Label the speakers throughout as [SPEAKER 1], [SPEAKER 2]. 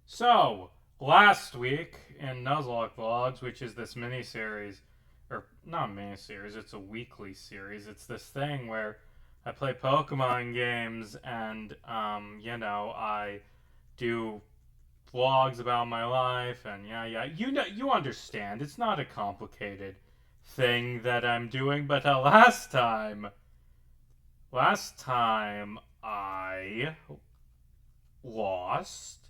[SPEAKER 1] So, last week in Nuzlocke Vlogs, which is this mini-series, or not mini-series, it's a weekly series. It's this thing where I play Pokemon games and, I do vlogs about my life and yeah. You understand. It's not a complicated thing that I'm doing, but last time I lost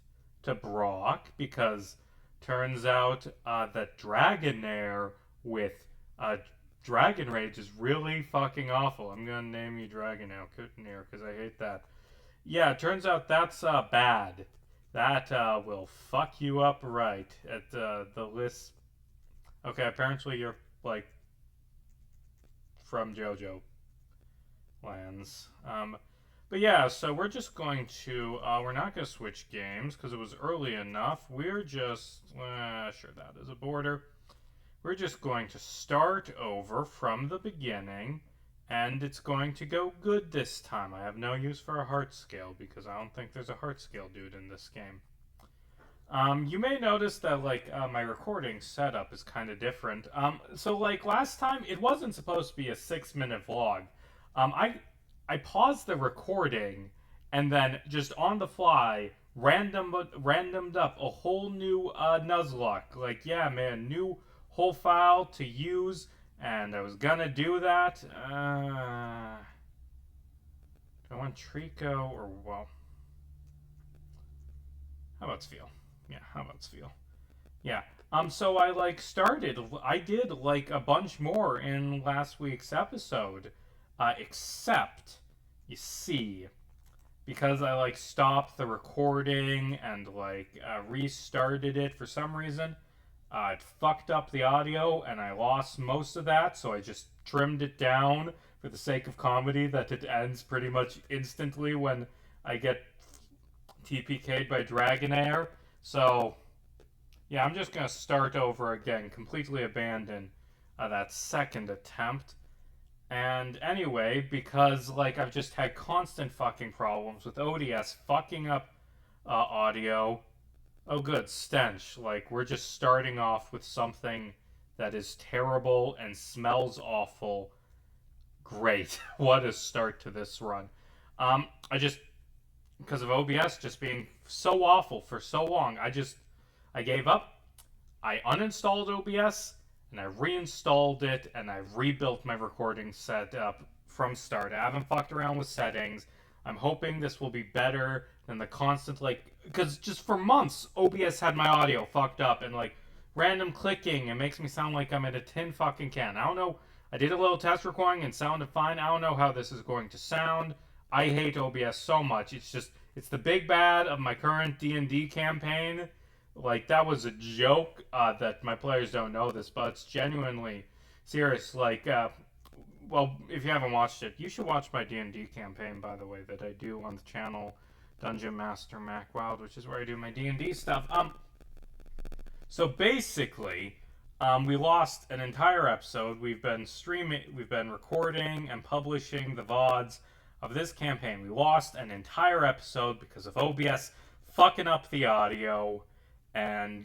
[SPEAKER 1] to Brock because turns out that Dragonair with uh, Dragon Rage is really fucking awful. I'm gonna name you Dragonair because I hate that. Yeah, it turns out that's bad. That will fuck you up right at the list. Okay, apparently you're like from JoJo lands. But yeah, so we're just going to, we're not going to switch games because it was early enough. We're just, sure, that is a border. We're just going to start over from the beginning, and it's going to go good this time. I have no use for a heart scale because I don't think there's a heart scale dude in this game. You may notice that my recording setup is kind of different. So like last time, it wasn't supposed to be a 6 minute vlog. I paused the recording and then just on the fly randomed up a whole new Nuzlocke. Like yeah, man, new whole file to use, and I was gonna do that. Do I want Trico or well? How about Spheal? Yeah, how about Spheal? Yeah. So I started. I did like a bunch more in last week's episode, except you see because I stopped the recording and restarted it for some reason. It fucked up the audio and I lost most of that, so I just trimmed it down for the sake of comedy. That it ends pretty much instantly when I get TPK'd by Dragonair. So yeah, I'm just gonna start over again, completely abandon that second attempt. And anyway, because I've just had constant fucking problems with ODS fucking up audio. Oh, good stench. We're just starting off with something that is terrible and smells awful. Great, what a start to this run. I just because of OBS just being so awful for so long, I gave up. I uninstalled OBS and I reinstalled it and I rebuilt my recording setup from start. I haven't fucked around with settings. I'm hoping this will be better than the constant because just for months OBS had my audio fucked up and random clicking. It makes me sound like I'm in a tin fucking can. I don't know. I did a little test recording and sounded fine. I don't know how this is going to sound. I hate OBS so much. It's the big bad of my current D&D campaign. That was a joke that my players don't know this, but it's genuinely serious. Well, if you haven't watched it, you should watch my D&D campaign, by the way, that I do on the channel Dungeon Master Mac Wild, which is where I do my D&D stuff. So basically, we lost an entire episode. We've been recording and publishing the VODs of this campaign. We lost an entire episode because of OBS fucking up the audio. And,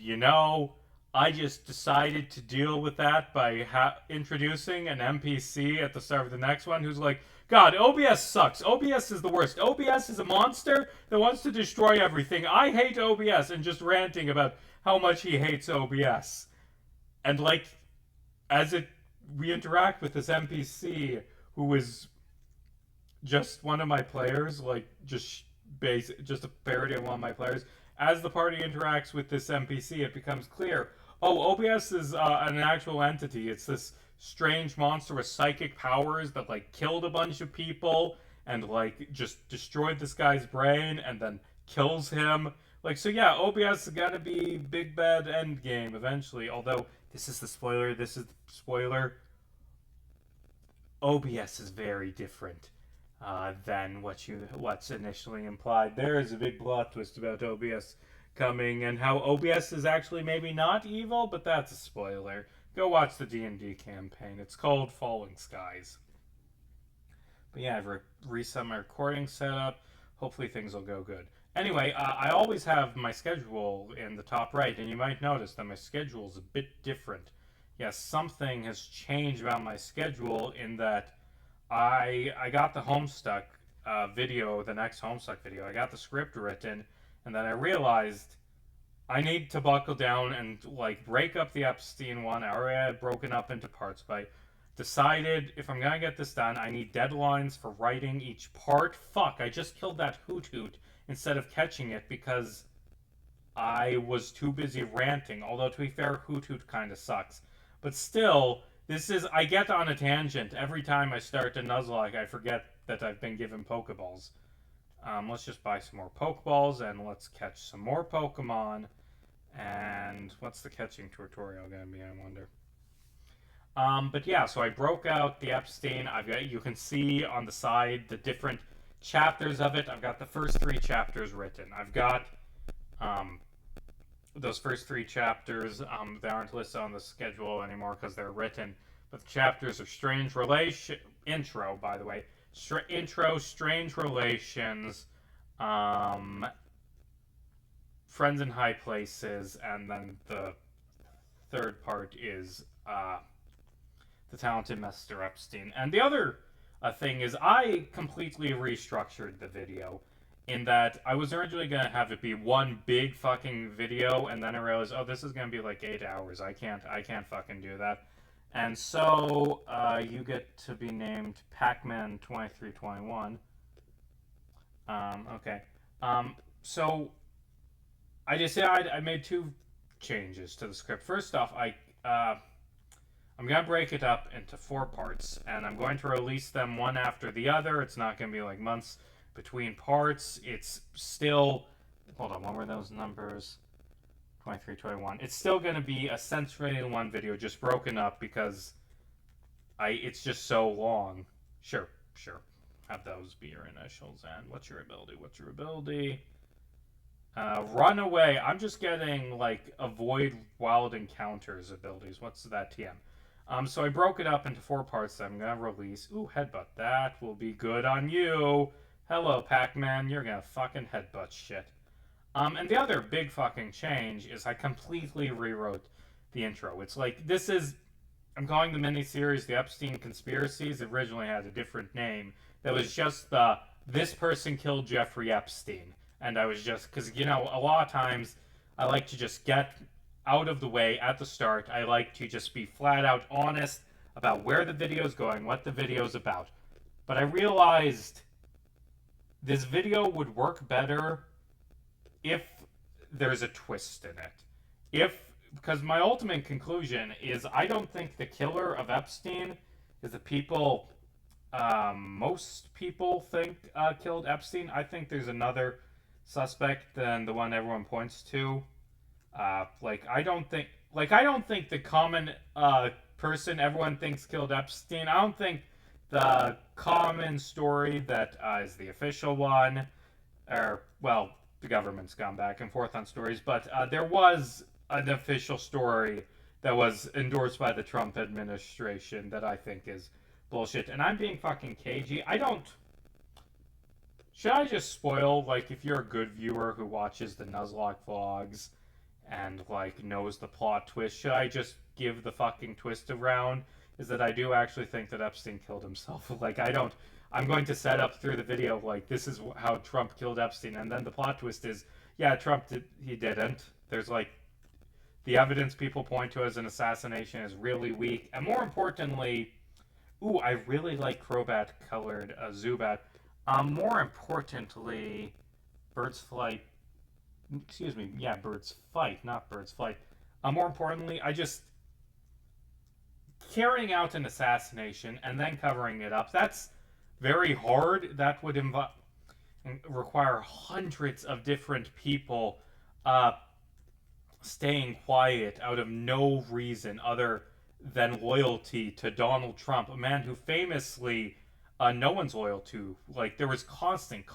[SPEAKER 1] I just decided to deal with that by introducing an NPC at the start of the next one who's like, God, OBS sucks. OBS is the worst. OBS is a monster that wants to destroy everything. I hate OBS, and just ranting about how much he hates OBS. And, we interact with this NPC who is just one of my players, just a parody of one of my players. As the party interacts with this NPC, it becomes clear, oh, OBS is an actual entity. It's this strange monster with psychic powers that killed a bunch of people and just destroyed this guy's brain and then kills him. So yeah, OBS is gonna be big bad end game eventually. Although this is the spoiler. OBS is very different than what's initially implied. There is a big plot twist about OBS coming and how OBS is actually maybe not evil, but that's a spoiler. Go watch the D&D campaign. It's called Falling Skies. But yeah, I've reset my recording setup. Hopefully things will go good. Anyway, I always have my schedule in the top right, and you might notice that my schedule is a bit different. Yes, something has changed about my schedule in that I got the Homestuck video, the next Homestuck video. I got the script written, and then I realized I need to buckle down and like break up the Epstein one. I already had broken up into parts, but I decided if I'm gonna get this done, I need deadlines for writing each part. Fuck, I just killed that hoot hoot instead of catching it because I was too busy ranting. Although to be fair, hoot hoot kind of sucks. But still, this is I get on a tangent every time I start a Nuzlocke. I forget that I've been given Pokeballs. Let's just buy some more Pokeballs and let's catch some more Pokemon. And what's the catching tutorial gonna be, I wonder? But yeah, so I broke out the Epstein. I've got, you can see on the side the different chapters of it. I've got the first 3 chapters written. I've got those first 3 chapters. They aren't listed on the schedule anymore because they're written. But the chapters are Strange Relation intro, by the way. Intro, Strange Relations, Friends in High Places, and then the third part is the Talented Mr. Epstein. And the other thing is I completely restructured the video in that I was originally going to have it be one big fucking video, and then I realized, oh, this is going to be like 8 hours. I can't fucking do that. And so you get to be named Pac-Man 2321. Okay. So I decided I made 2 changes to the script. First off, I'm going to break it up into 4 parts, and I'm going to release them one after the other. It's not going to be like months between parts. It's still, hold on, what were those numbers? 23, 21. It's still going to be essentially in one video, just broken up because it's just so long. Sure. Have those be your initials. And what's your ability? Run away. I'm just getting like avoid wild encounters abilities. What's that TM? So I broke it up into 4 parts that I'm going to release. Ooh, headbutt. That will be good on you. Hello, Pac-Man. You're going to fucking headbutt shit. And the other big fucking change is I completely rewrote the intro. It's like, I'm calling the miniseries The Epstein Conspiracies. It originally had a different name. That was just this person killed Jeffrey Epstein. And I was just, because, you know, a lot of times I like to just get out of the way at the start. I like to just be flat out honest about where the video's going, what the video's about. But I realized this video would work better if there's a twist in it. Because my ultimate conclusion is I don't think the killer of Epstein is the people most people think killed Epstein. I think there's another suspect than the one everyone points to. I don't think the common person everyone thinks killed Epstein. I don't think the common story that is the official one, or, well, the government's gone back and forth on stories, but there was an official story that was endorsed by the Trump administration that I think is bullshit. And I'm being fucking cagey. Should I just spoil, like, if you're a good viewer who watches the Nuzlocke vlogs and, like, knows the plot twist, should I just give the fucking twist around? Is that I do actually think that Epstein killed himself. I'm going to set up through the video, like, this is how Trump killed Epstein, and then the plot twist is, yeah, he didn't. There's, like, the evidence people point to as an assassination is really weak, and more importantly, ooh, I really like Crobat-colored Zubat. More importantly, Bird's Fight, not Bird's Flight. More importantly, carrying out an assassination and then covering it up, that's very hard. That would require hundreds of different people staying quiet out of no reason other than loyalty to Donald Trump, a man who famously no one's loyal to. Like, there was constant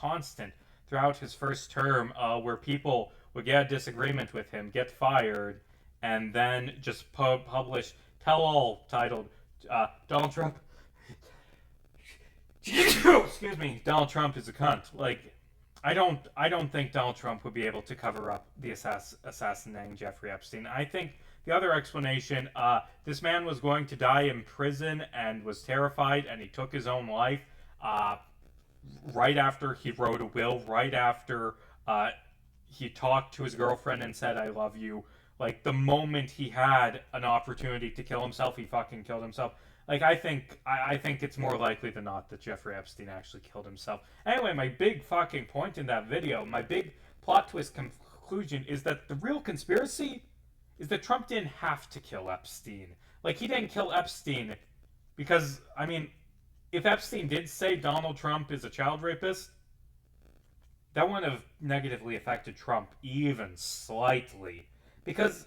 [SPEAKER 1] throughout his first term where people would get a disagreement with him, get fired, and then just publish tell-all titled Donald Trump excuse me, Donald Trump is a cunt. Like, I don't think Donald Trump would be able to cover up the assassinating Jeffrey Epstein. I think the other explanation, this man was going to die in prison and was terrified, and he took his own life. Uh, right after he wrote a will, right after he talked to his girlfriend and said, "I love you." Like, the moment he had an opportunity to kill himself, he fucking killed himself. Like, I think it's more likely than not that Jeffrey Epstein actually killed himself. Anyway, my big fucking point in that video, my big plot twist conclusion is that the real conspiracy is that Trump didn't have to kill Epstein. Like, he didn't kill Epstein because, I mean, if Epstein did say Donald Trump is a child rapist, that wouldn't have negatively affected Trump even slightly. Because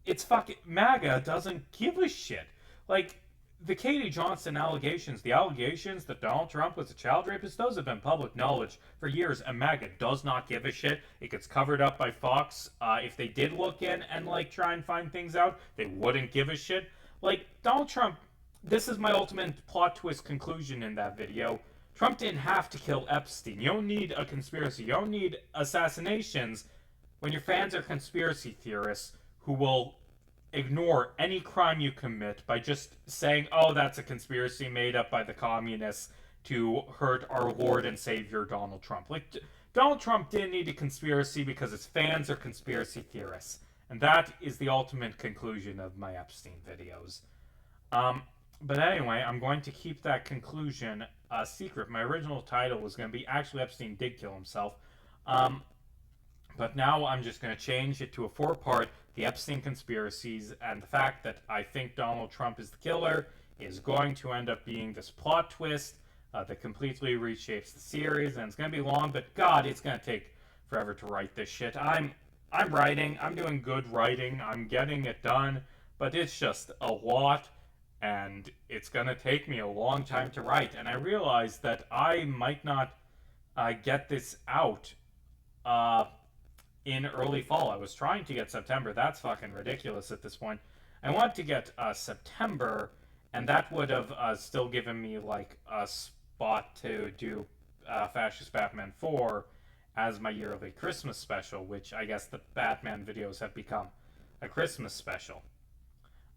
[SPEAKER 1] it's fucking MAGA doesn't give a shit. Like, the Katie Johnson allegations, the allegations that Donald Trump was a child rapist, those have been public knowledge for years, and MAGA does not give a shit. It gets covered up by Fox. If they did look in and, like, try and find things out, they wouldn't give a shit. Like, Donald Trump, this is my ultimate plot twist conclusion in that video. Trump didn't have to kill Epstein. You don't need a conspiracy. You don't need assassinations when your fans are conspiracy theorists who will ignore any crime you commit by just saying, "Oh, that's a conspiracy made up by the communists to hurt our Lord and Savior Donald Trump." Like, Donald Trump didn't need a conspiracy because his fans are conspiracy theorists. And that is the ultimate conclusion of my Epstein videos. But anyway, I'm going to keep that conclusion a secret. My original title was going to be Actually Epstein Did Kill Himself. But now I'm just going to change it to a 4-part, the Epstein conspiracies, and the fact that I think Donald Trump is the killer is going to end up being this plot twist that completely reshapes the series, and it's going to be long, but God, it's going to take forever to write this shit. I'm writing, I'm doing good writing, I'm getting it done, but it's just a lot, and it's going to take me a long time to write, and I realize that I might not get this out in early fall. I was trying to get September. That's fucking ridiculous at this point. I want to get September, and that would have still given me like a spot to do Fascist Batman 4 as my yearly Christmas special, which I guess the Batman videos have become a Christmas special.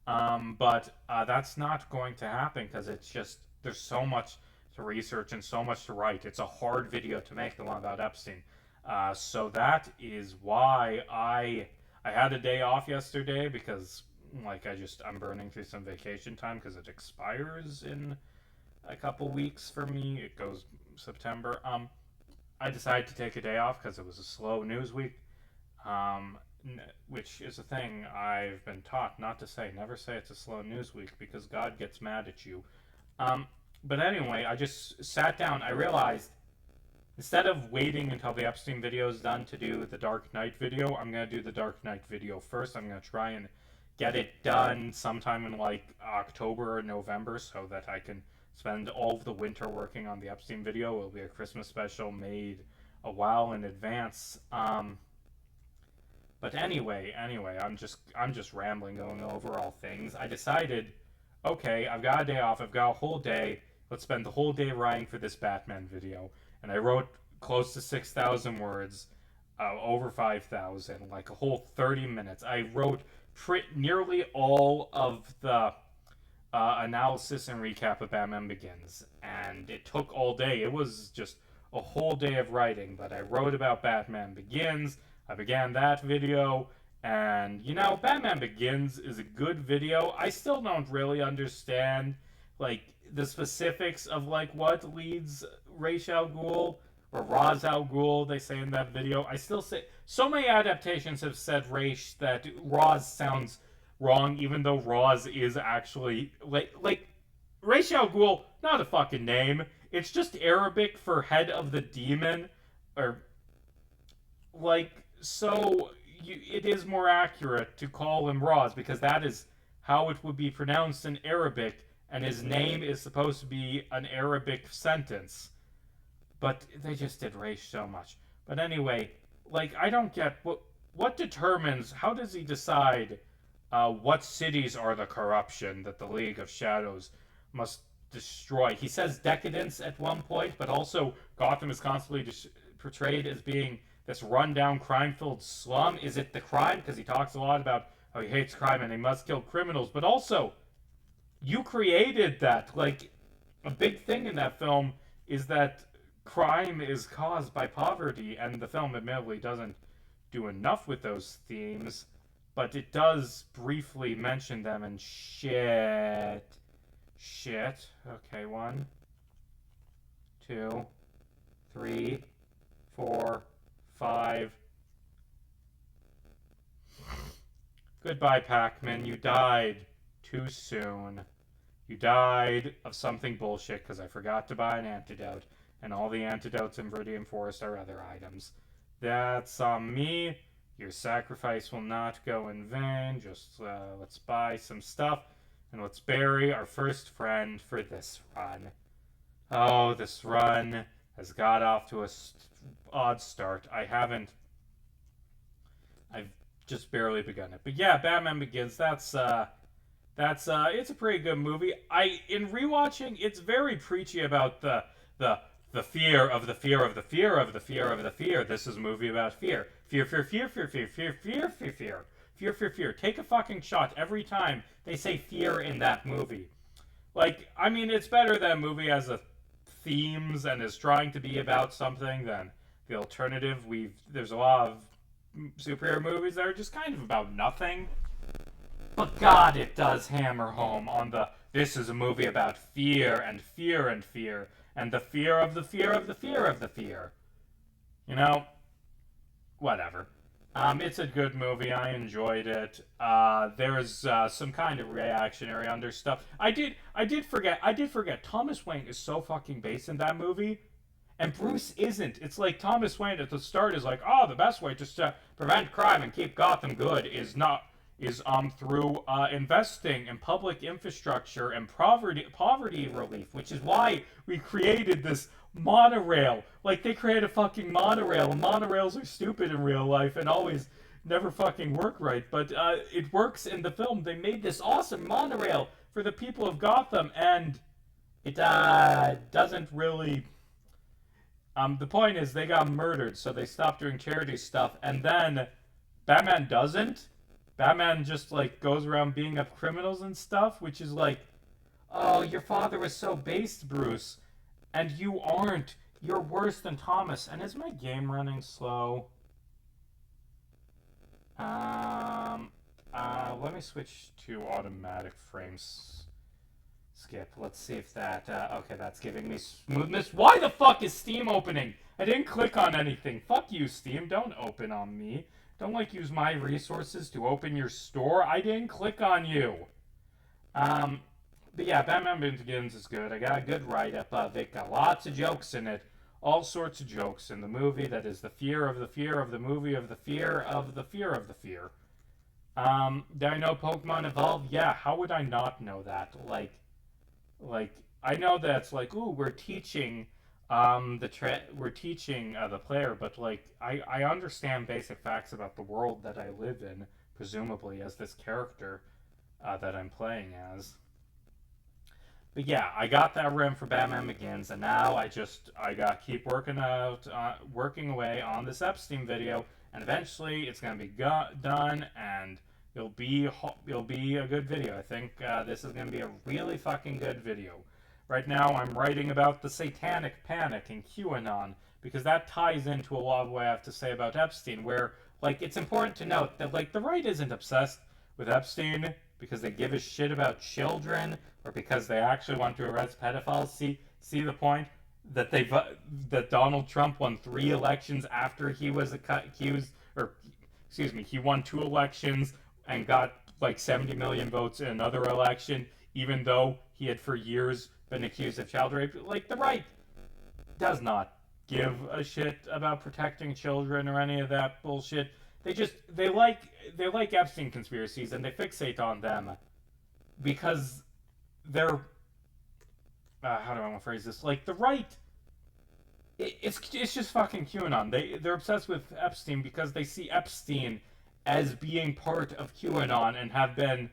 [SPEAKER 1] But that's not going to happen because it's just, there's so much to research and so much to write. It's a hard video to make, the one about Epstein. So that is why I had a day off yesterday because, like, I'm burning through some vacation time because it expires in a couple weeks for me. It goes September. I decided to take a day off because it was a slow news week, which is a thing I've been taught not to say. Never say it's a slow news week because God gets mad at you. But anyway, I just sat down. I realized, instead of waiting until the Epstein video is done to do the Dark Knight video, I'm going to do the Dark Knight video first. I'm going to try and get it done sometime in like October or November so that I can spend all of the winter working on the Epstein video. It'll be a Christmas special made a while in advance. But anyway, I'm just rambling, going over all things. I decided, okay, I've got a day off. I've got a whole day. Let's spend the whole day writing for this Batman video. And I wrote close to 6,000 words, over 5,000, like a whole 30 minutes. I wrote nearly all of the analysis and recap of Batman Begins, and it took all day. It was just a whole day of writing, but I wrote about Batman Begins. I began that video, and, you know, Batman Begins is a good video. I still don't really understand, like, the specifics of, like, what leads Ra's al Ghul, or Ra's al Ghul, they say in that video. I still say, so many adaptations have said Ra's that Ra's sounds wrong, even though Ra's is actually, like, Ra's al Ghul, not a fucking name. It's just Arabic for head of the demon, or, like, so it is more accurate to call him Ra's, because that is how it would be pronounced in Arabic, and his name is supposed to be an Arabic sentence. But they just did Ra's so much. But anyway, like, I don't get, what determines, how does he decide what cities are the corruption that the League of Shadows must destroy? He says decadence at one point, but also Gotham is constantly portrayed as being this rundown, crime-filled slum. Is it the crime? Because he talks a lot about how he hates crime and he must kill criminals. But also, you created that. Like, a big thing in that film is that crime is caused by poverty, and the film admittedly doesn't do enough with those themes, but it does briefly mention them and shit. Okay, 1, 2, 3, 4, 5. Goodbye, Pac-Man. You died too soon. You died of something bullshit because I forgot to buy an antidote, and all the antidotes in Viridian Forest are other items. That's on me. Your sacrifice will not go in vain. Just let's buy some stuff, and let's bury our first friend for this run. Oh, this run has got off to a odd start. I've just barely begun it. But yeah, Batman Begins, that's it's a pretty good movie. In rewatching, it's very preachy about the fear of the fear of the fear of the fear of the fear. This is a movie about fear. Fear, fear, fear, fear, fear, fear, fear, fear, fear. Fear, fear, fear. Take a fucking shot every time they say fear in that movie. Like, I mean, it's better that a movie has a themes and is trying to be about something than the alternative. There's a lot of superhero movies that are just kind of about nothing. But God, it does hammer home on this is a movie about fear and fear and fear and the fear of the fear of the fear of the fear. You know, whatever. It's a good movie. I enjoyed it. There's some kind of reactionary under stuff. I did forget. Thomas Wayne is so fucking based in that movie, and Bruce isn't. It's like Thomas Wayne at the start is like, oh, the best way to prevent crime and keep Gotham good is through investing in public infrastructure and poverty relief, which is why we created this monorail. Like, they create a fucking monorail. Monorails are stupid in real life and always never fucking work right, but it works in the film. They made this awesome monorail for the people of Gotham, and it doesn't really... the point is, they got murdered, so they stopped doing charity stuff, and then Batman doesn't. Batman just, like, goes around beating up criminals and stuff, which is like, oh, your father was so based, Bruce, and you aren't. You're worse than Thomas. And is my game running slow? Let me switch to automatic frames skip. Let's see if that, okay, that's giving me smoothness. Why the fuck is Steam opening? I didn't click on anything. Fuck you, Steam. Don't open on me. Don't, like, use my resources to open your store. I didn't click on you. But yeah, Batman Begins is good. I got a good write-up of it. Got lots of jokes in it. All sorts of jokes in the movie. That is the fear of the fear of the movie of the fear of the fear of the fear. Did I know Pokemon evolve? Yeah, how would I not know that? Like, I know that's like, ooh, we're teaching... we're teaching the player, but like I understand basic facts about the world that I live in, presumably as this character that I'm playing as. But yeah, I got that rim for Batman Begins, and now I gotta keep working away on this Epstein video, and eventually it's gonna be done, and it'll be a good video. I think this is gonna be a really fucking good video. Right now, I'm writing about the satanic panic and QAnon, because that ties into a lot of what I have to say about Epstein, where, like, it's important to note that, like, the right isn't obsessed with Epstein because they give a shit about children, or because they actually want to arrest pedophiles. See the point? That that Donald Trump won 3 elections after he was accused, or, excuse me, he won 2 elections and got, like, 70 million votes in another election, even though he had for years been accused of child rape. Like, the right does not give a shit about protecting children or any of that bullshit. They like Epstein conspiracies, and they fixate on them because they're how do I want to phrase this? Like, the right, it's just fucking QAnon. They're obsessed with Epstein because they see Epstein as being part of QAnon and have been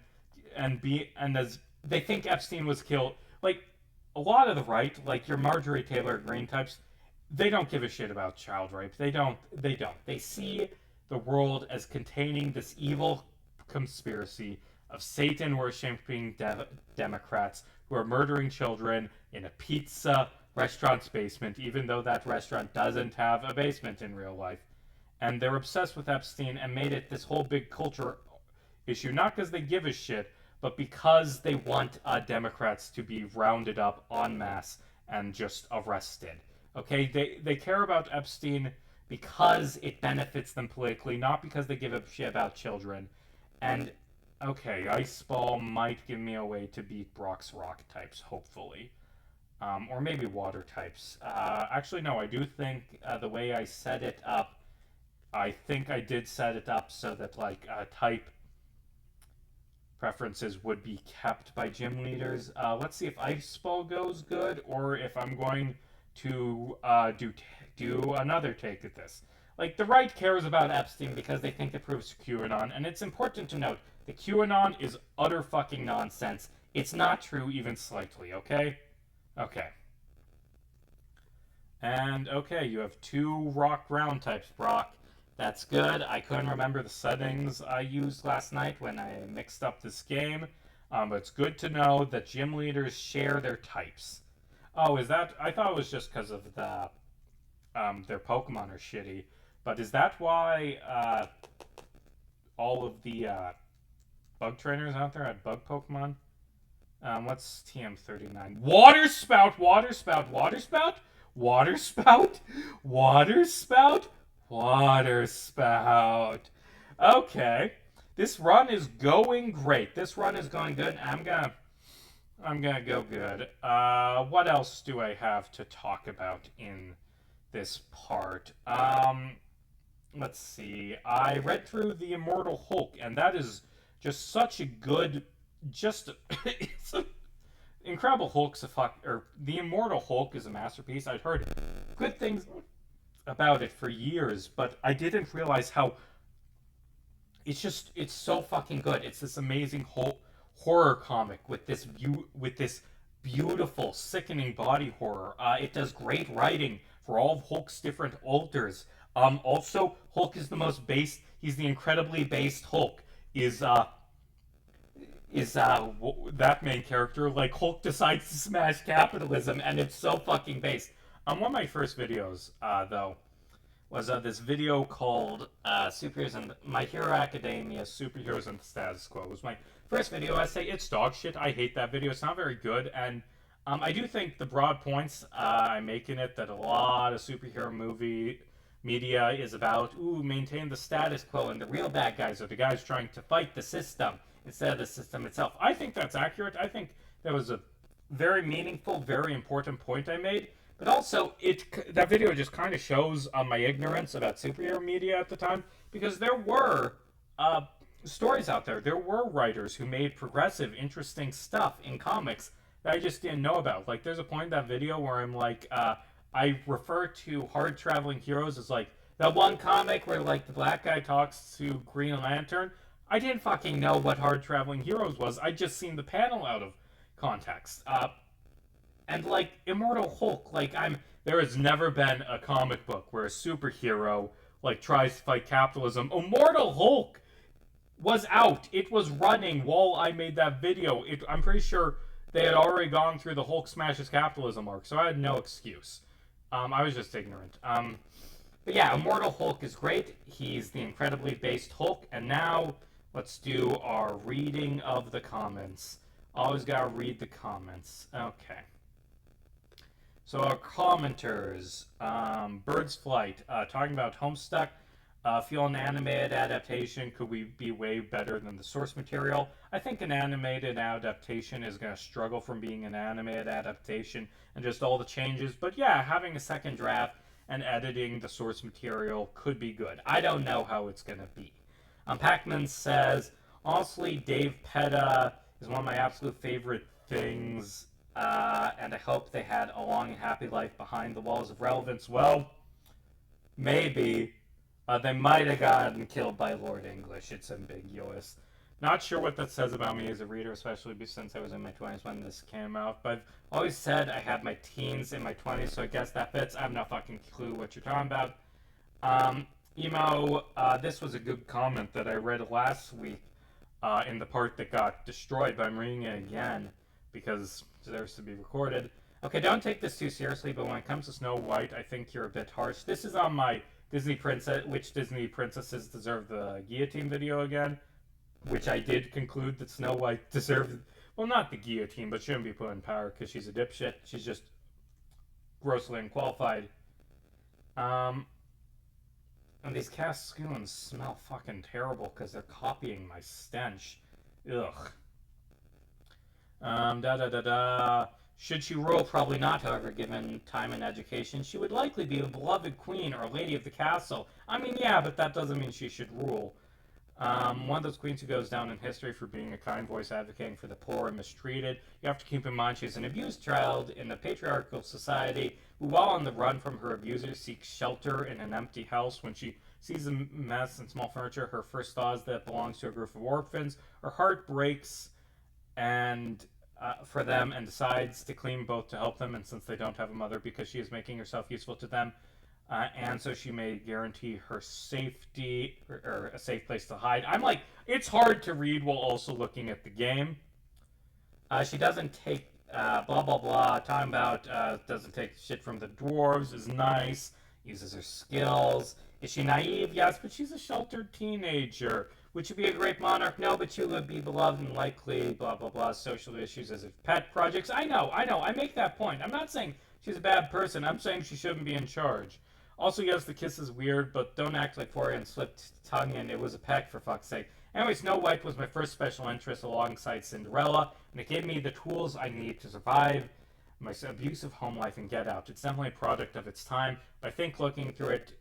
[SPEAKER 1] and as they think Epstein was killed. Like, a lot of the right, like your Marjorie Taylor Greene types, they don't give a shit about child rape. They don't. They see the world as containing this evil conspiracy of Satan worshipping Democrats who are murdering children in a pizza restaurant's basement, even though that restaurant doesn't have a basement in real life. And they're obsessed with Epstein and made it this whole big culture issue, not because they give a shit, but because they want Democrats to be rounded up en masse and just arrested. Okay, they care about Epstein because it benefits them politically, not because they give a shit about children. And okay, Ice Ball might give me a way to beat Brock's rock types, hopefully. Or maybe water types. Actually, no, I do think the way I set it up, I think I did set it up so that, like, type preferences would be kept by gym leaders. Let's see if Ice Ball goes good, or if I'm going to do another take at this. Like, the right cares about Epstein because they think it proves QAnon, and it's important to note that QAnon is utter fucking nonsense. It's not true even slightly, okay? Okay. And, okay, you have 2 rock ground types, Brock. That's good. I couldn't remember the settings I used last night when I mixed up this game. But it's good to know that gym leaders share their types. Oh, is that... I thought it was just because of the... their Pokemon are shitty. But is that why all of the bug trainers out there had bug Pokemon? What's TM39? Water Spout! Water Spout! Water Spout! Water Spout! Water Spout! Water Spout! Okay. This run is going great. This run is going good. I'm gonna go good. What else do I have to talk about in this part? Let's see. I read through The Immortal Hulk, and that is just such a good... it's a... Incredible Hulk's The Immortal Hulk is a masterpiece. I'd heard good things about it for years, but I didn't realize how... It's so fucking good. It's this amazing horror comic with this beautiful, sickening body horror. It does great writing for all of Hulk's different alters. Also, Hulk is the most based. He's the incredibly based Hulk. Is that main character? Like, Hulk decides to smash capitalism, and it's so fucking based. One of my first videos, though, was this video called Superheroes and My Hero Academia, Superheroes and the Status Quo. It was my first video essay. It's dog shit. I hate that video. It's not very good, and I do think the broad points I make in it that a lot of superhero media is about, maintain the status quo, and the real bad guys are the guys trying to fight the system instead of the system itself. I think that's accurate. I think that was a very meaningful, very important point I made. But also, that video just kind of shows my ignorance about superhero media at the time, because there were stories out there. There were writers who made progressive, interesting stuff in comics that I just didn't know about. Like, there's a point in that video where I'm like, I refer to Hard Traveling Heroes as, like, that one comic where, like, the black guy talks to Green Lantern. I didn't fucking know what Hard Traveling Heroes was. I just seen the panel out of context. And, like, Immortal Hulk, like, there has never been a comic book where a superhero, like, tries to fight capitalism. Immortal Hulk was out. It was running while I made that video. I'm pretty sure they had already gone through the Hulk smashes capitalism arc, so I had no excuse. I was just ignorant. But yeah, Immortal Hulk is great. He's the incredibly based Hulk. And now, let's do our reading of the comments. Always gotta read the comments. Okay. So our commenters, Bird's Flight, talking about Homestuck, feel an animated adaptation could be way better than the source material. I think an animated adaptation is going to struggle from being an animated adaptation and just all the changes. But yeah, having a second draft and editing the source material could be good. I don't know how it's going to be. Pac-Man says, honestly, Dave Petta is one of my absolute favorite things. And I hope they had a long and happy life behind the walls of relevance. Well, maybe. They might have gotten killed by Lord English. It's ambiguous. Not sure what that says about me as a reader, especially since I was in my 20s when this came out. But I've always said I had my teens in my 20s, so I guess that fits. I have no fucking clue what you're talking about. Emo, this was a good comment that I read last week in the part that got destroyed, but I'm reading it again because it deserves to be recorded. Okay, don't take this too seriously, but when it comes to Snow White, I think you're a bit harsh. This is on my Disney Princess, which Disney princesses deserve the guillotine video again, which I did conclude that Snow White deserved, well, not the guillotine, but shouldn't be put in power because she's a dipshit. She's just grossly unqualified. And these cast scoons smell fucking terrible because they're copying my stench. Ugh. Should she rule? Probably not, however, given time and education. She would likely be a beloved queen or lady of the castle. I mean, yeah, but that doesn't mean she should rule. One of those queens who goes down in history for being a kind voice advocating for the poor and mistreated. You have to keep in mind she's an abused child in a patriarchal society who, while on the run from her abuser, seeks shelter in an empty house. When she sees a mess and small furniture, her first thought is that it belongs to a group of orphans. Her heart breaks for them and decides to clean both to help them, and since they don't have a mother, because she is making herself useful to them. And so she may guarantee her safety or a safe place to hide. I'm like, it's hard to read while also looking at the game. She doesn't take blah blah blah. Talking about doesn't take shit from the dwarves is nice. Uses her skills. Is she naive? Yes, but she's a sheltered teenager. Would she be a great monarch? No, but she would be beloved and likely blah blah blah. Social issues as if pet projects. I know. I make that point. I'm not saying she's a bad person. I'm saying she shouldn't be in charge. Also, yes, the kiss is weird, but don't act like Florian slipped tongue in. It was a peck, for fuck's sake. Anyway, Snow White was my first special interest alongside Cinderella, and it gave me the tools I need to survive my abusive home life and get out. It's definitely a product of its time, but I think looking through it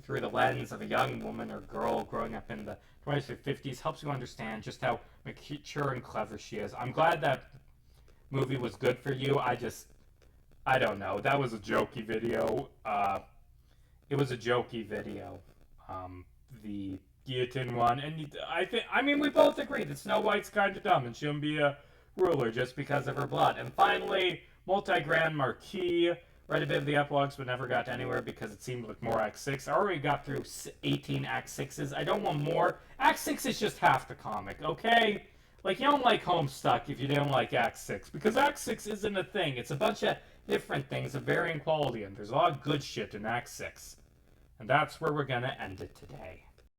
[SPEAKER 1] through the lens of a young woman or girl growing up in the 20s or 50s helps you understand just how mature and clever she is. I'm glad that movie was good for you. I don't know. That was a jokey video. It was a jokey video, the guillotine one, and I mean, we both agree that Snow White's kind of dumb and shouldn't be a ruler just because of her blood. And finally, Multi-Grand Marquis. Read a bit of the epilogues, but never got anywhere because it seemed like more Act 6. I already got through 18 Act 6s. I don't want more. Act 6 is just half the comic, okay? Like, you don't like Homestuck if you didn't like Act 6, because Act 6 isn't a thing. It's a bunch of different things of varying quality, and there's a lot of good shit in Act 6. And that's where we're gonna end it today.